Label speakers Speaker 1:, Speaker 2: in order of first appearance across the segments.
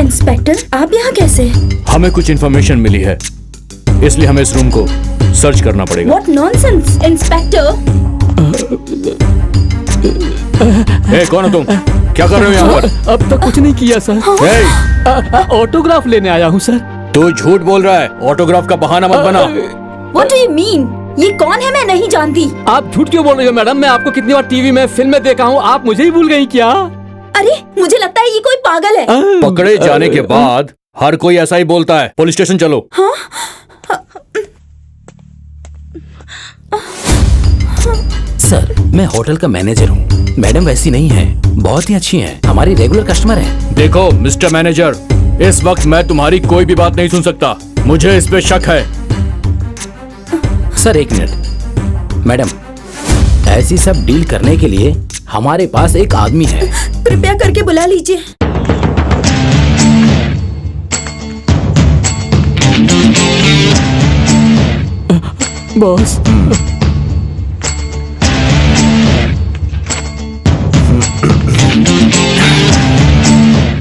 Speaker 1: Inspector, आप यहाँ कैसे?
Speaker 2: हमें कुछ इन्फॉर्मेशन मिली है, इसलिए हमें इस रूम को सर्च करना पड़ेगा।
Speaker 1: What nonsense, inspector!
Speaker 2: कौन हो तुम? क्या कर रहे हो यहाँ पर?
Speaker 3: अब तक कुछ नहीं किया सर। ऑटोग्राफ लेने आया हूँ सर।
Speaker 2: तू झूठ बोल रहा है, ऑटोग्राफ का बहाना मत बना।
Speaker 1: What do you mean? ये कौन है? मैं नहीं जानती।
Speaker 3: आप झूठ क्यों बोल रही हो मैडम? मैं आपको कितनी बार टीवी में, फिल्म में देखा हूँ, आप मुझे ही भूल गई क्या?
Speaker 1: अरे मुझे लगता है ये कोई पागल है।
Speaker 2: पकड़े जाने के बाद हर कोई ऐसा ही बोलता है। पुलिस स्टेशन चलो।
Speaker 1: हाँ?
Speaker 4: सर, मैं होटल का मैनेजर हूँ। मैडम वैसी नहीं है, बहुत ही अच्छी हैं, हमारी रेगुलर कस्टमर हैं।
Speaker 2: देखो मिस्टर मैनेजर, इस वक्त मैं तुम्हारी कोई भी बात नहीं सुन सकता। मुझे इस पे शक है।
Speaker 4: सर एक मिनट। मैडम, ऐसी सब डील करने के लिए हमारे पास एक आदमी है।
Speaker 1: कृपया करके बुला लीजिए।
Speaker 3: बॉस,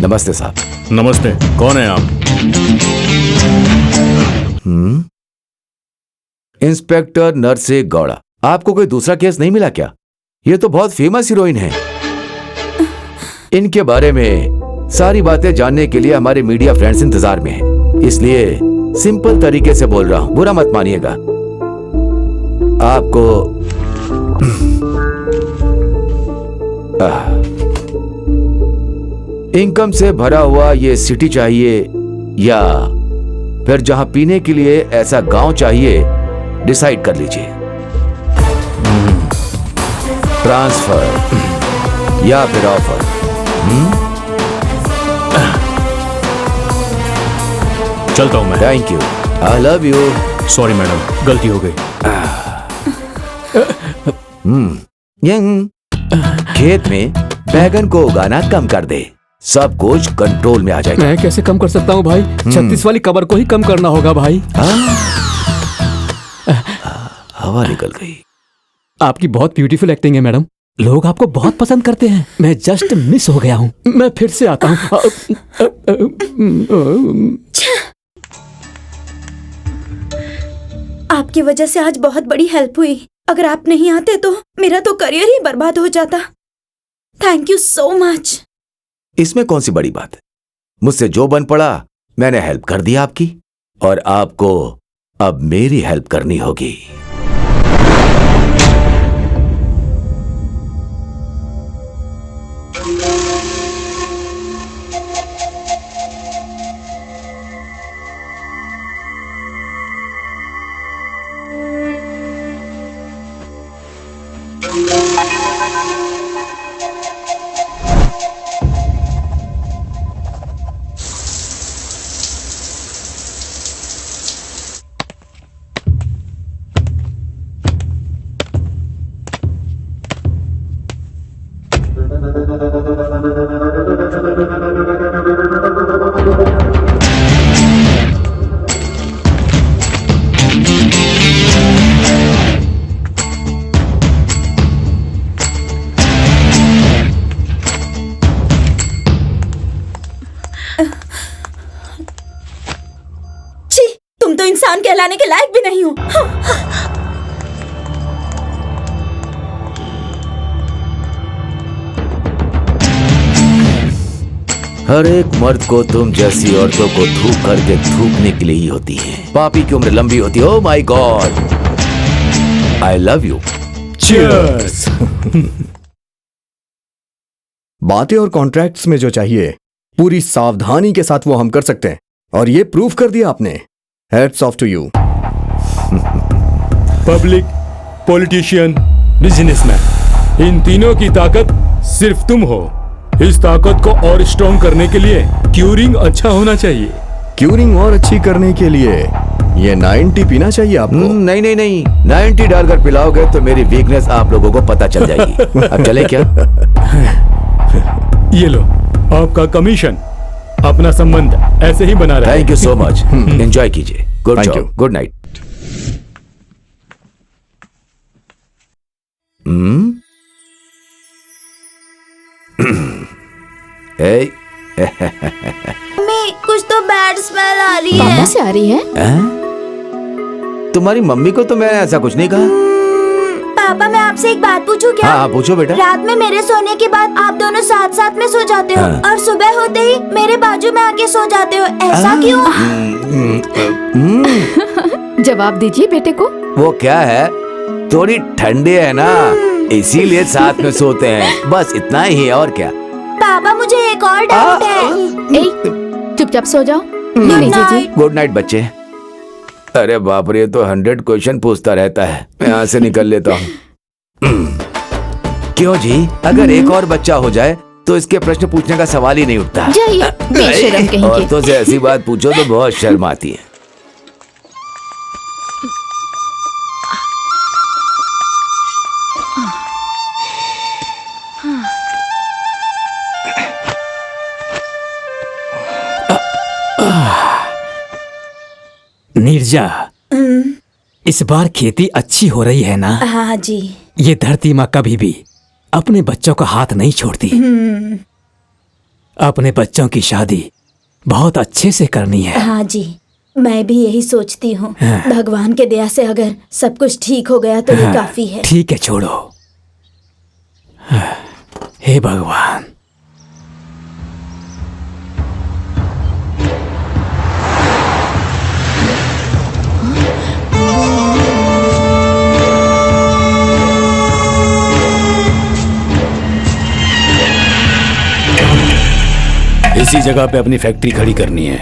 Speaker 5: नमस्ते साहब।
Speaker 2: नमस्ते, कौन है आप?
Speaker 5: इंस्पेक्टर नरसे गौड़ा। आपको कोई दूसरा केस नहीं मिला क्या? ये तो बहुत फेमस हीरोइन है। इनके बारे में सारी बातें जानने के लिए हमारे मीडिया फ्रेंड्स इंतजार में हैं। इसलिए सिंपल तरीके से बोल रहा हूं, बुरा मत मानिएगा। आपको इनकम से भरा हुआ ये सिटी चाहिए या फिर जहां पीने के लिए ऐसा गांव चाहिए, डिसाइड कर लीजिए। ट्रांसफर या फिर ऑफर?
Speaker 2: चलता हूं मैं।
Speaker 5: Thank you, I love you.
Speaker 2: Sorry madam, गलती हो गई।
Speaker 5: खेत में बैगन को उगाना कम कर दे, सब कुछ कंट्रोल में आ जाएगा।
Speaker 3: मैं कैसे कम कर सकता हूँ भाई? 36 वाली कबर को ही कम करना होगा भाई।
Speaker 5: हवा निकल गई।
Speaker 3: आपकी बहुत ब्यूटीफुल एक्टिंग है मैडम, लोग आपको बहुत पसंद करते हैं। मैं जस्ट मिस हो गया हूँ, मैं फिर से आता हूँ।
Speaker 1: आपकी वजह से आज बहुत बड़ी हेल्प हुई। अगर आप नहीं आते तो मेरा तो करियर ही बर्बाद हो जाता। Thank you so much.
Speaker 5: इसमें कौन सी बड़ी बात है? मुझसे जो बन पड़ा मैंने हेल्प कर दी आपकी, और आपको अब मेरी हेल्प करनी होगी।
Speaker 1: छी, तुम तो इंसान कहलाने के लायक भी नहीं हो।
Speaker 5: हर एक मर्द को तुम जैसी औरतों को थूक करके थूकने के लिए ही होती है। पापी की उम्र लंबी होती है। Oh my God, I love you.
Speaker 2: Cheers.
Speaker 6: बातें और कॉन्ट्रैक्ट्स में जो चाहिए पूरी सावधानी के साथ वो हम कर सकते हैं, और ये प्रूव कर दिया आपने। Hats off to you.
Speaker 2: Public, politician, businessman, इन तीनों की ताकत सिर्फ तुम हो। इस ताकत को और स्ट्रॉन्ग करने के लिए क्यूरिंग अच्छा होना चाहिए।
Speaker 6: क्यूरिंग और अच्छी करने के लिए ये 90 पीना चाहिए आपको।
Speaker 5: नहीं नहीं नहीं, 90 डालकर पिलाओगे तो मेरी वीकनेस आप लोगों को पता चल जाएगी। अब चले क्या?
Speaker 2: ये लो आपका कमीशन। अपना संबंध ऐसे ही बना रहे।
Speaker 5: Thank you so much. Enjoy कीजिए। Good
Speaker 6: Thank you.
Speaker 5: Job, good night. Hey.
Speaker 1: Bad smell आ रही
Speaker 7: कहाँ
Speaker 1: है।
Speaker 7: से आ रही है?
Speaker 5: हैं? तुम्हारी मम्मी को तो मैंने ऐसा कुछ नहीं कहा।
Speaker 1: पापा मैं आपसे एक बात पूछूं क्या?
Speaker 5: हाँ पूछो बेटा।
Speaker 1: रात में मेरे सोने के बाद आप दोनों साथ साथ में सो जाते हो
Speaker 5: हाँ।
Speaker 1: और सुबह होते ही मेरे बाजू में आके सो जाते हो, ऐसा क्यों?
Speaker 7: जवाब दीजिए बेटे को।
Speaker 5: वो क्या है, थोड़ी ठंडी है ना, इसीलिए साथ में सोते हैं, बस इतना ही है, और क्या।
Speaker 1: पापा मुझे एक और डाउट है।
Speaker 7: ए, चुपचाप सो जाओ। लीजिए जी।
Speaker 5: गुड नाइट बच्चे। अरे बाप रे, तो 100 क्वेश्चन पूछता रहता है, मैं यहाँ से निकल लेता हूँ। क्यों जी, अगर एक और बच्चा हो जाए तो इसके प्रश्न पूछने का सवाल ही नहीं उठता।
Speaker 7: जाइए बेशरम कहीं के।
Speaker 5: औरतों से ऐसी बात पूछो तो बहुत शर्म आती है।
Speaker 3: नीरजा, इस बार खेती अच्छी हो रही है ना?
Speaker 1: हाँ जी।
Speaker 3: ये धरती माँ कभी भी अपने बच्चों का हाथ नहीं छोड़ती। अपने बच्चों की शादी बहुत अच्छे से करनी है।
Speaker 1: हाँ जी, मैं भी यही सोचती हूँ। भगवान के दया से अगर सब कुछ ठीक हो गया तो ये काफी है।
Speaker 3: ठीक है, छोड़ो। हे भगवान।
Speaker 4: इसी जगह पे अपनी फैक्ट्री खड़ी करनी है।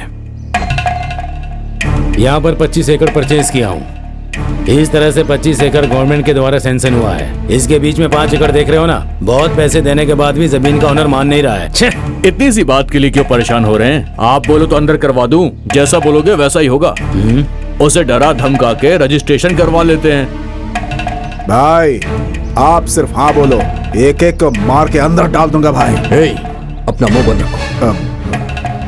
Speaker 4: यहाँ पर 25 एकड़ परचेज किया हूँ। इस तरह से 25 एकड़ गवर्नमेंट के द्वारा सैंक्शन हुआ है। इसके बीच में 5 एकड़ देख रहे हो ना, बहुत पैसे देने के बाद भी जमीन का ओनर मान नहीं रहा है। छे!
Speaker 2: इतनी सी बात के लिए क्यों परेशान हो रहे हैं? आप बोलो तो अंदर करवा दूं, जैसा बोलोगे वैसा ही होगा। उसे डरा धमका के रजिस्ट्रेशन करवा लेते हैं।
Speaker 8: भाई आप सिर्फ हाँ बोलो, एक एक को मार के अंदर डाल दूंगा भाई।
Speaker 6: हे, अपना मुंह बंद रखो।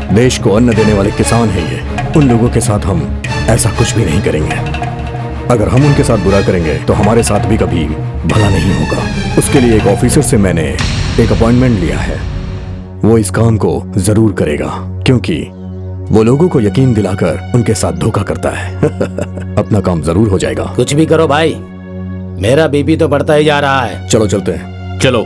Speaker 6: देश को अन्न देने वाले किसान हैं ये। उन लोगों के साथ हम ऐसा कुछ भी नहीं करेंगे। अगर हम उनके साथ बुरा करेंगे तो हमारे साथ भी कभी भला नहीं होगा। उसके लिए एक ऑफिसर से मैंने एक अपॉइंटमेंट लिया है। वो इस काम को जरूर करेगा, क्योंकि वो लोगों को यकीन दिलाकर उनके साथ धोखा करता है। अपना काम जरूर हो जाएगा।
Speaker 4: कुछ भी करो भाई, मेरा बीपी तो बढ़ता ही जा रहा है।
Speaker 6: चलो चलते हैं।
Speaker 2: चलो।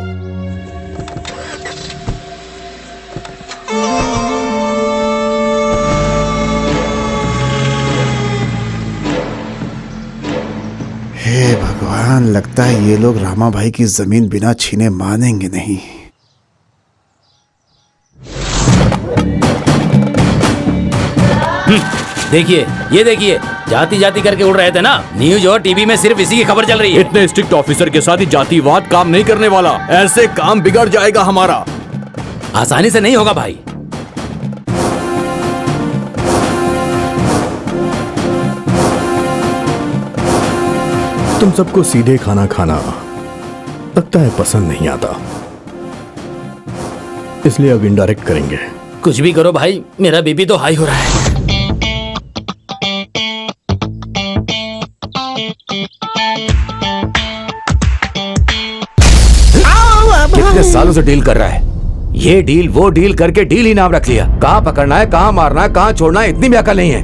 Speaker 8: हे भगवान, लगता है ये लोग रामा भाई की जमीन बिना छीने मानेंगे नहीं।
Speaker 4: देखिए, ये देखिए, जाति जाति करके उड़ रहे थे ना। न्यूज और टीवी में सिर्फ इसी की खबर चल रही है।
Speaker 2: इतने स्ट्रिक्ट ऑफिसर के साथ ही जातिवाद काम नहीं करने वाला। ऐसे काम बिगड़ जाएगा हमारा।
Speaker 4: आसानी से नहीं होगा भाई।
Speaker 6: तुम सबको सीधे खाना खाना लगता है पसंद नहीं आता, इसलिए अब इनडायरेक्ट करेंगे।
Speaker 4: कुछ भी करो भाई, मेरा बीपी तो हाई हो रहा है।
Speaker 5: कितने सालों से डील कर रहा है, ये डील वो डील करके डील ही नाम रख लिया। कहाँ पकड़ना है, कहाँ मारना है, कहाँ छोड़ना है, इतनी भी अकल नहीं है।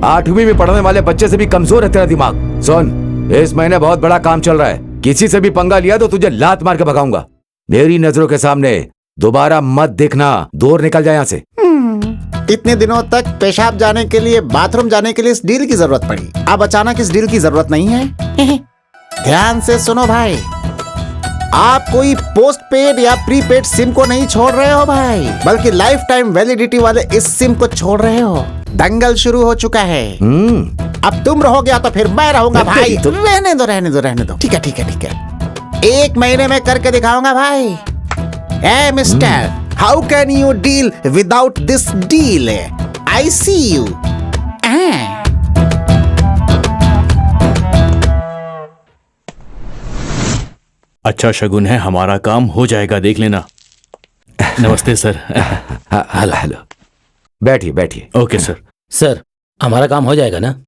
Speaker 5: 8वीं में पढ़ने वाले बच्चे से भी कमजोर है तेरा दिमाग। सुन, इस महीने बहुत बड़ा काम चल रहा है, किसी से भी पंगा लिया तो तुझे लात मार के भगाऊंगा। मेरी नजरों के सामने दोबारा मत दिखना, दूर निकल जाए यहाँ से।
Speaker 8: इतने दिनों तक पेशाब जाने के लिए, बाथरूम जाने के लिए इस डील की जरूरत पड़ी, अब अचानक इस डील की जरूरत नहीं है। ध्यान से सुनो भाई, आप कोई पोस्ट पेड या प्रीपेड सिम को नहीं छोड़ रहे हो भाई, बल्कि लाइफ टाइम वैलिडिटी वाले इस सिम को छोड़ रहे हो। दंगल शुरू हो चुका है। अब तुम रहोगे या तो फिर मैं रहूंगा भाई। रहने दो रहने दो रहने दो। ठीक है ठीक है ठीक है, 1 महीने में करके दिखाऊंगा भाई। ए mister, how can you deal without this deal? I see you.
Speaker 2: अच्छा शगुन है, हमारा काम हो जाएगा, देख लेना। नमस्ते सर।
Speaker 5: हेलो हेलो, बैठिए बैठिए।
Speaker 2: Okay sir.
Speaker 4: सर, हमारा काम हो जाएगा ना?